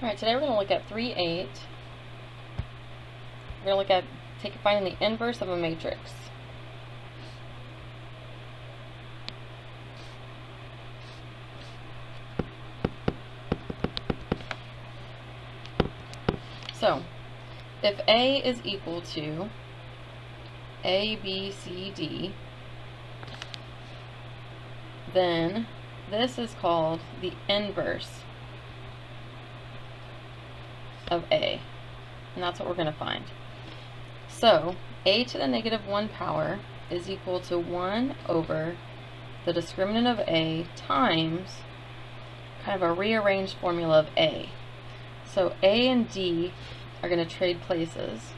Alright, today we're going to look at 3, 8. We're going to look at finding the inverse of a matrix. So, if A is equal to A, B, C, D, then this is called the inverse of A, and that's what we're going to find. So, A to the negative 1 power is equal to 1 over the discriminant of A times kind of a rearranged formula of A. So A and D are going to trade places.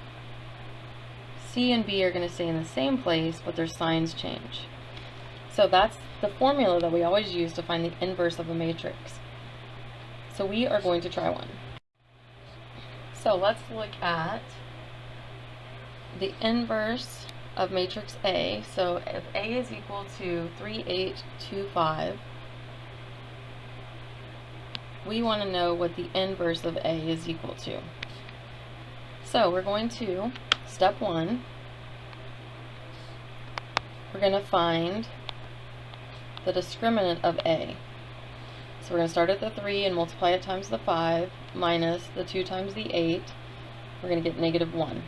C and B are going to stay in the same place, but their signs change. So that's the formula that we always use to find the inverse of a matrix. So we are going to try one. So let's look at the inverse of matrix A. So if A is equal to 3, 8, 2, 5, we want to know what the inverse of A is equal to. So we're going to, step 1, we're going to find the discriminant of A. So we're going to start at the 3 and multiply it times the 5 minus the 2 times the 8. We're going to get negative 1.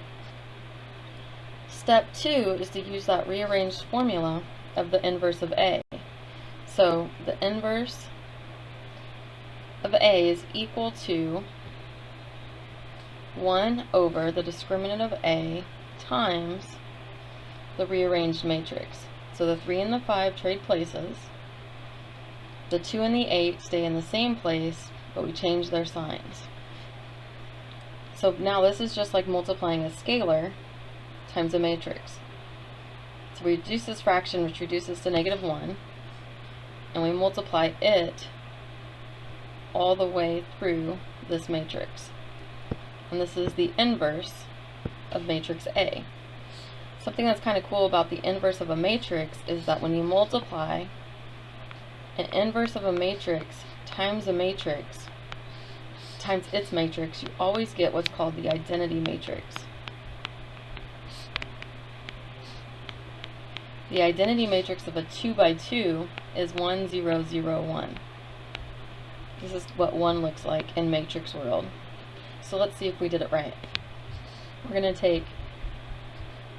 Step 2 is to use that rearranged formula of the inverse of A. So the inverse of A is equal to 1 over the discriminant of A times the rearranged matrix. So the 3 and the 5 trade places. The 2 and the 8 stay in the same place, but we change their signs. So now this is just like multiplying a scalar times a matrix. So we reduce this fraction, which reduces to negative 1, and we multiply it all the way through this matrix. And this is the inverse of matrix A. Something that's kind of cool about the inverse of a matrix is that when you multiply an inverse of a matrix times a matrix times its matrix, you always get what's called the identity matrix. The identity matrix of a 2 by 2 is 1, 0, 0, 1. This is what 1 looks like in matrix world. So let's see if we did it right. We're going to take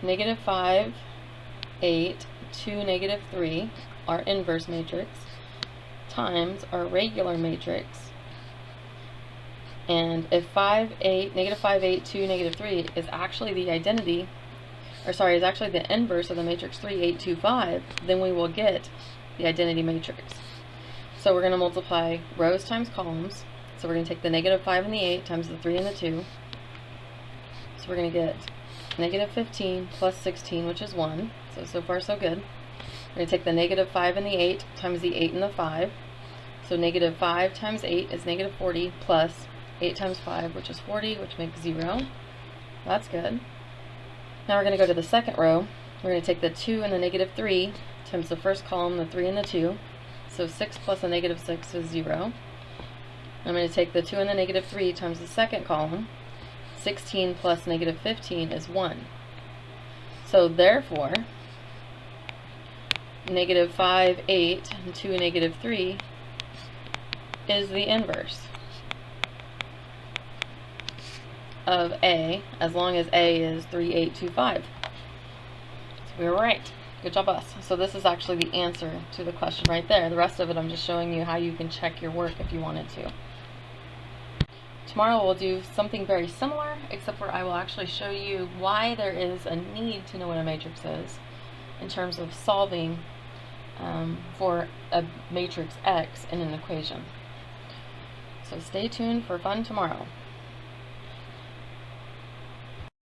negative 5, 8, 2, negative 3, our inverse matrix, times our regular matrix. And if negative 5, 8, 2, negative 3 is actually the identity, is actually the inverse of the matrix 3, 8, 2, 5, then we will get the identity matrix. So we're going to multiply rows times columns. So we're going to take the negative 5 and the 8 times the 3 and the 2. So we're going to get negative 15 plus 16, which is 1. So far so good. We're going to take the negative 5 and the 8 times the 8 and the 5. So negative 5 times 8 is negative 40 plus 8 times 5, which is 40, which makes 0. That's good. Now we're going to go to the second row. We're going to take the 2 and the negative 3 times the first column, the 3 and the 2. So 6 plus a negative 6 is 0. I'm going to take the 2 and the negative 3 times the second column. 16 plus negative 15 is 1. So therefore, negative 5, 8, and 2, negative 3 is the inverse of A, as long as A is 3, 8, 2, 5. So we were right. Good job, us. So this is actually the answer to the question right there. The rest of it I'm just showing you how you can check your work if you wanted to. Tomorrow we'll do something very similar, except for I will actually show you why there is a need to know what a matrix is in terms of solving for a matrix X in an equation. So stay tuned for fun tomorrow.